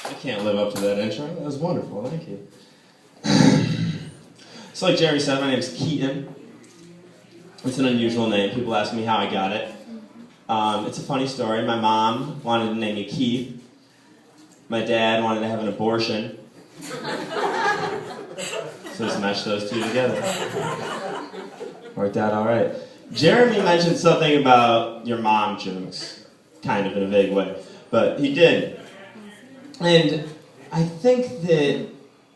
I can't live up to that intro. That was wonderful. Thank you. So like Jeremy said, my name's Keaton. It's an unusual name. People ask me how I got it. It's a funny story. My mom wanted to name me Keith. My dad wanted to have an abortion. So just matched those two together. Worked out all right. Jeremy mentioned something about your mom jokes, kind of in a vague way, but he did. And I think that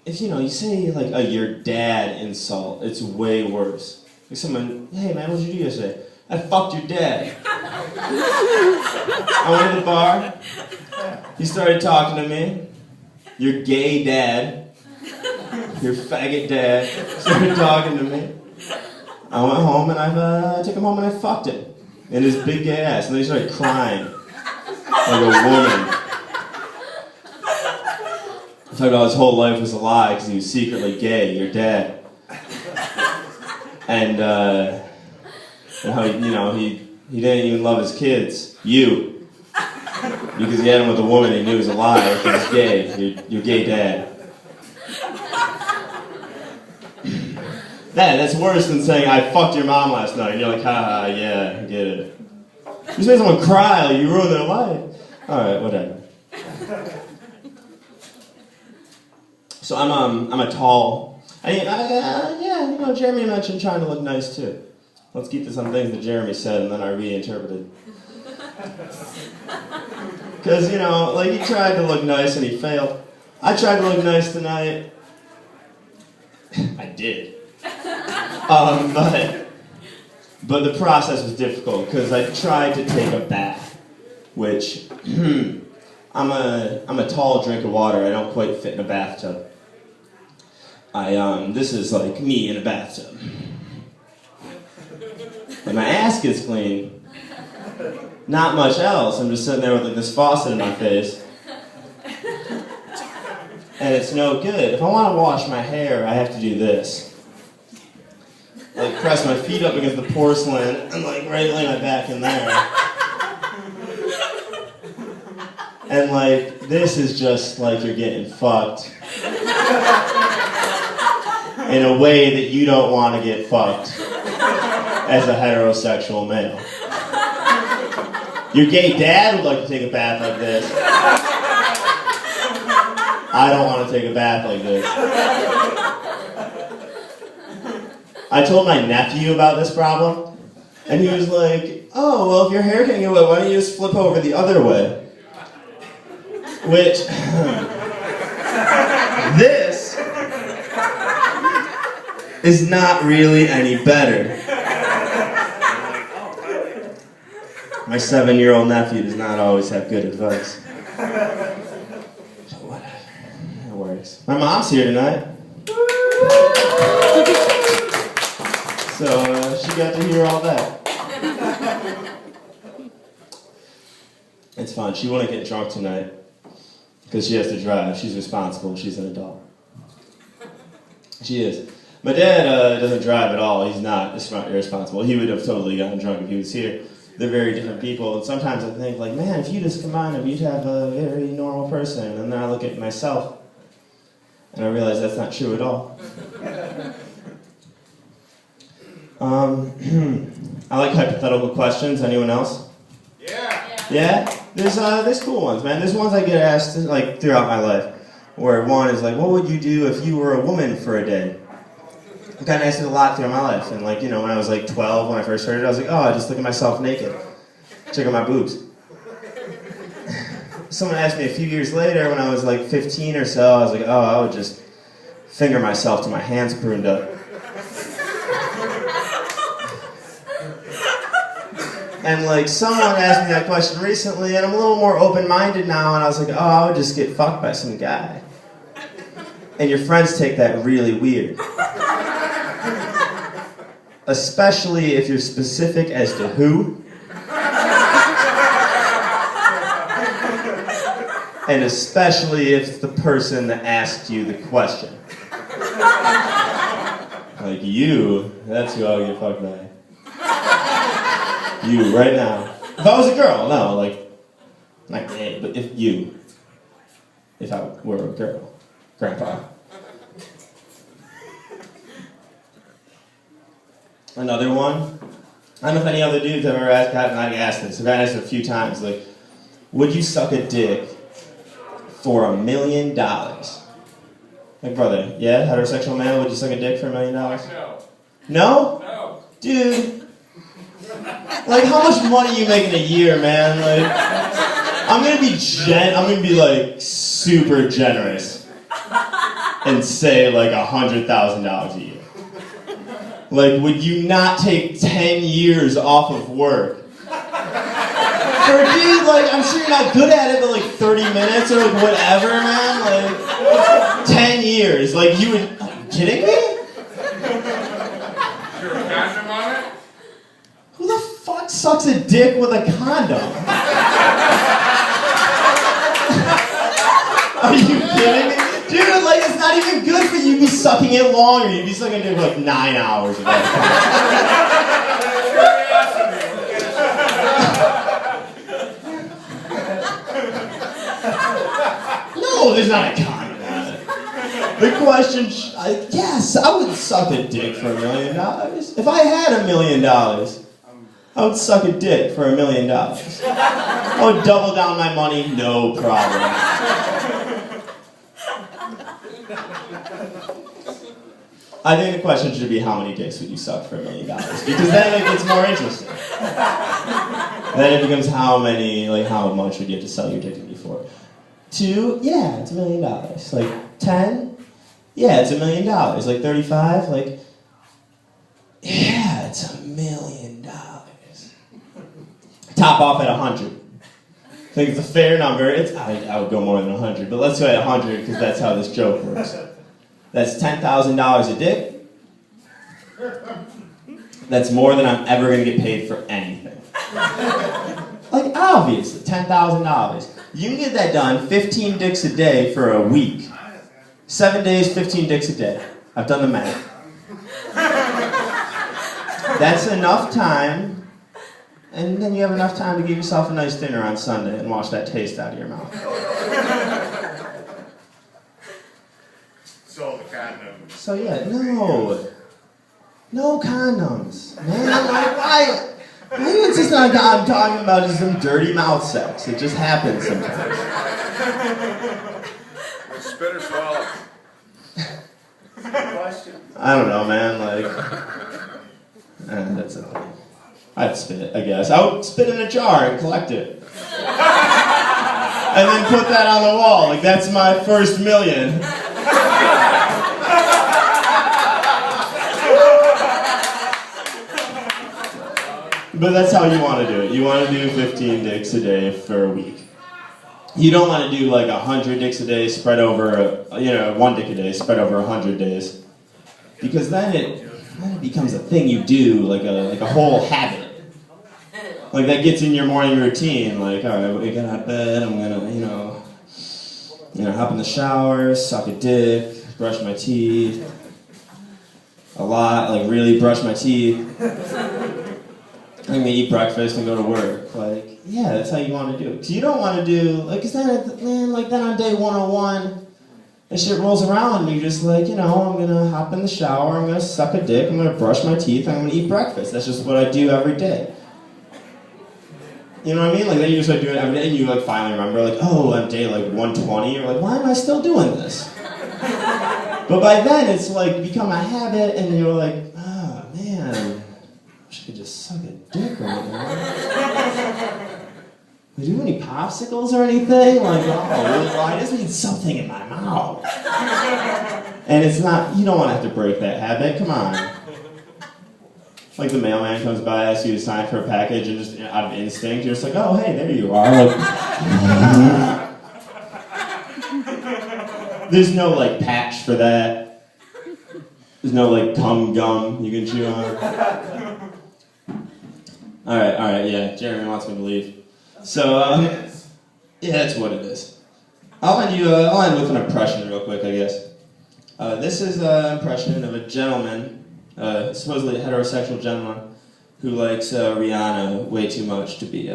if you say like a your dad insult, it's way worse. Like someone, hey man, what did you do yesterday? I fucked your dad. I went to the bar. He started talking to me. Your gay dad. Your faggot dad started talking to me. I went home and I took him home and I fucked him in his big gay ass. And then he started crying like a woman. Talking about his whole life was a lie because he was secretly gay, your dad. And how he didn't even love his kids, you. Because he had him with a woman he knew was a lie, he was gay, your gay dad. That's worse than saying, I fucked your mom last night. And you're like, haha, yeah, I get it. You just made someone cry, like you ruined their life. Alright, whatever. So I'm a tall, Jeremy mentioned trying to look nice too. Let's keep this on things that Jeremy said and then I reinterpreted. Because, he tried to look nice and he failed. I tried to look nice tonight. I did. But the process was difficult because I tried to take a bath, which I'm a tall drink of water. I don't quite fit in a bathtub. This is like me in a bathtub. And my ass gets clean. Not much else. I'm just sitting there with like this faucet in my face. And it's no good. If I want to wash my hair, I have to do this. Like press my feet up against the porcelain and like right lay my back in there. And like, this is just like you're getting fucked. In a way that you don't want to get fucked as a heterosexual male. Your gay dad would like to take a bath like this. I don't want to take a bath like this. I told my nephew about this problem, and he was like, oh, well, if your hair can't get wet, why don't you just flip over the other way? Which, this is not really any better. My 7-year-old nephew does not always have good advice. So whatever, it works. My mom's here tonight. So she got to hear all that. It's fun. She wouldn't get drunk tonight because she has to drive. She's responsible. She's an adult. She is. My dad doesn't drive at all. He's not irresponsible. He would have totally gotten drunk if he was here. They're very different people. And sometimes I think, like, man, if you just combine them, you'd have a very normal person. And then I look at myself, and I realize that's not true at all. I like hypothetical questions. Anyone else? Yeah. Yeah? There's cool ones, man. There's ones I get asked, like, throughout my life. Where one is like, what would you do if you were a woman for a day? I got asked it a lot throughout my life. And like, when I was like 12, when I first heard it, I was like, oh, I just look at myself naked. Check out my boobs. Someone asked me a few years later, when I was like 15 or so, I was like, oh, I would just finger myself till my hands pruned up. And like, someone asked me that question recently, and I'm a little more open-minded now, and I was like, oh, I would just get fucked by some guy. And your friends take that really weird. Especially if you're specific as to who. And especially if it's the person that asked you the question. Like you, that's who I would get fucked by. You, right now. If I was a girl, no, like, not gay, but if you. if I were a girl. Grandpa. Another one. I don't know if any other dudes have ever gotten asked this. I've gotten asked it a few times. Like, would you suck a dick for $1 million? Like, brother, yeah, heterosexual man, would you suck a dick for $1 million? No. No? No. Dude. Like, how much money are you making a year, man? Like, I'm gonna be like super generous and say like $100,000 a year. Like, would you not take 10 years off of work? For a dude, like, I'm sure you're not good at it, but like 30 minutes or like whatever, man. Like, 10 years. Like, you would, are you kidding me? You're a condom on it? Who the fuck sucks a dick with a condom? Are you kidding me? Dude, like, it's not even good for you. You'd be sucking it longer. You'd be sucking it for like 9 hours. No, there's not a condom on it. The question, yes, I would suck a dick for $1 million. If I had $1 million, I would suck a dick for $1 million. I would double down my money, no problem. I think the question should be how many dicks would you suck for $1 million? Because then it gets more interesting. Then it becomes how much would you have to sell your dick to me for? 2, yeah, it's $1 million. Like 10, yeah, it's $1 million. Like 35, like, yeah, it's $1 million. Top off at 100. I think it's a fair number. I would go more than 100, but let's go at 100 because that's how this joke works. That's $10,000 a dick. That's more than I'm ever going to get paid for anything. Like, obviously, $10,000. You can get that done 15 dicks a day for a week. 7 days, 15 dicks a day. I've done the math. That's enough time. And then you have enough time to give yourself a nice dinner on Sunday and wash that taste out of your mouth. So the condom. So yeah, no condoms, man. Why you insist on I'm talking about just some dirty mouth sex? It just happens sometimes. Spit or swallow? I don't know, man. Like, that's a thing. I'd spit, I guess. I would spit in a jar and collect it. And then put that on the wall. Like, that's my first $1 million. But that's how you want to do it. You want to do 15 dicks a day for a week. You don't want to do like 100 dicks a day spread over, 1 dick a day spread over 100 days. Because then it becomes a thing you do, like a whole habit. Like that gets in your morning routine, like, all right, waking out of bed, I'm gonna, hop in the shower, suck a dick, brush my teeth, a lot, like really brush my teeth. I'm gonna eat breakfast and go to work. Like, yeah, that's how you want to do it. Cause you don't want to do, like, cause then, man, like then on day 101, and shit rolls around and you're just like, I'm gonna hop in the shower, I'm gonna suck a dick, I'm gonna brush my teeth, I'm gonna eat breakfast. That's just what I do every day. You know what I mean? Like then you just like doing it every day and you like finally remember like, oh, on day like 120, you're like, why am I still doing this? But by then it's like become a habit and you're like, oh man, I wish I could just suck a dick right now. Do you do any popsicles or anything? Like, oh, I just need something in my mouth. And it's not, you don't want to have to break that habit, come on. Like the mailman comes by, asks you to sign for a package, and just out of instinct, you're just like, oh, hey, there you are. Like, there's no like patch for that. There's no like cum gum you can chew on. All right, yeah, Jeremy wants me to leave. So, yeah, that's what it is. I'll end with an impression real quick, I guess. This is an impression of a gentleman, supposedly a heterosexual gentleman, who likes Rihanna way too much to be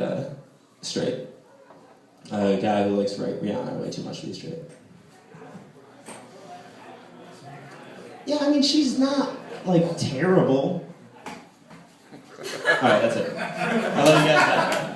straight. A guy who likes Rihanna way too much to be straight. Yeah, I mean, she's not, like, terrible. Alright, that's it. I love you guys. Bye.